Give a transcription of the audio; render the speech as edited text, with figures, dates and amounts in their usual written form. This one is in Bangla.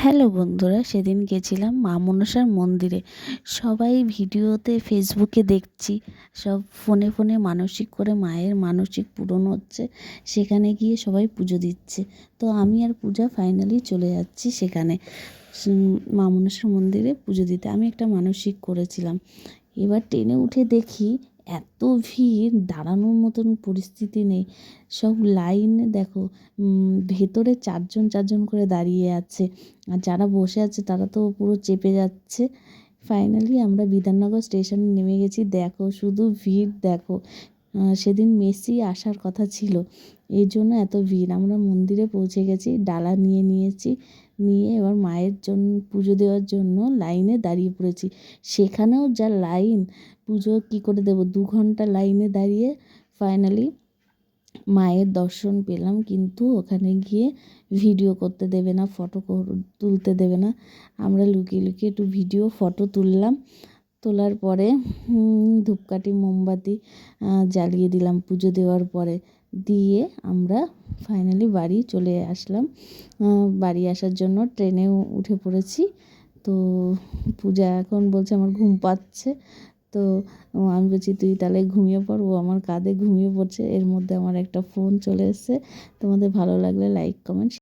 হ্যালো বন্ধুরা, সেদিন গেছিলাম মা মনসার মন্দিরে। সবাই ভিডিওতে ফেসবুকে দেখছি, সব ফোনে ফোনে মানসিক করে মায়ের মানসিক পূরণ হচ্ছে। সেখানে গিয়ে সবাই পুজো দিচ্ছে। তো আমি আর পূজা ফাইনালি চলে যাচ্ছি সেখানে মা মনসার মন্দিরে পুজো দিতে। আমি একটা মানসিক করেছিলাম। এবার ট্রেনে উঠে দেখি এত ভিড়, দাঁড়ানোর মতন পরিস্থিতি নেই। সব লাইনে দেখো, ভেতরে চারজন চারজন করে দাঁড়িয়ে আছে, আর যারা বসে আছে তারা তো পুরো চেপে যাচ্ছে। ফাইনালি আমরা বিধাননগর স্টেশনে নেমে গেছি। দেখো শুধু ভিড় দেখো। সেদিন মেসি আসার কথা ছিল, এই জন্য এত ভিড়। আমরা মন্দিরে পৌঁছে গেছি, ডালা নিয়ে নিয়েছি, নিয়ে এবার মায়ের জন্য পুজো দেওয়ার জন্য লাইনে দাঁড়িয়ে পড়েছি। সেখানেও যা লাইন, পুজো কী করে দেবো, 2 ঘন্টা লাইনে দাঁড়িয়ে ফাইনালি মায়ের দর্শন পেলাম। কিন্তু ওখানে গিয়ে ভিডিও করতে দেবে না, ফটো তুলতে দেবে না। আমরা লুকিয়ে লুকিয়ে একটু ভিডিও ফটো তুললাম। তোলার পরে ধূপকাঠি মোমবাতি জ্বালিয়ে দিলাম পুজো দেওয়ার পরে। দিয়ে আমরা ফাইনালি বাড়ি চলে আসলাম। বাড়ি আসার জন্য ট্রেনেও উঠে পড়েছি। তো পূজা এখন বলছে আমার ঘুম পাচ্ছে। তো আমি বলছি তুই তাহলে ঘুমিয়ে পড়। ও আমার কাঁধে ঘুমিয়ে পড়ছে। এর মধ্যে আমার একটা ফোন চলে এসেছে। তোমাদের ভালো লাগলে লাইক কমেন্ট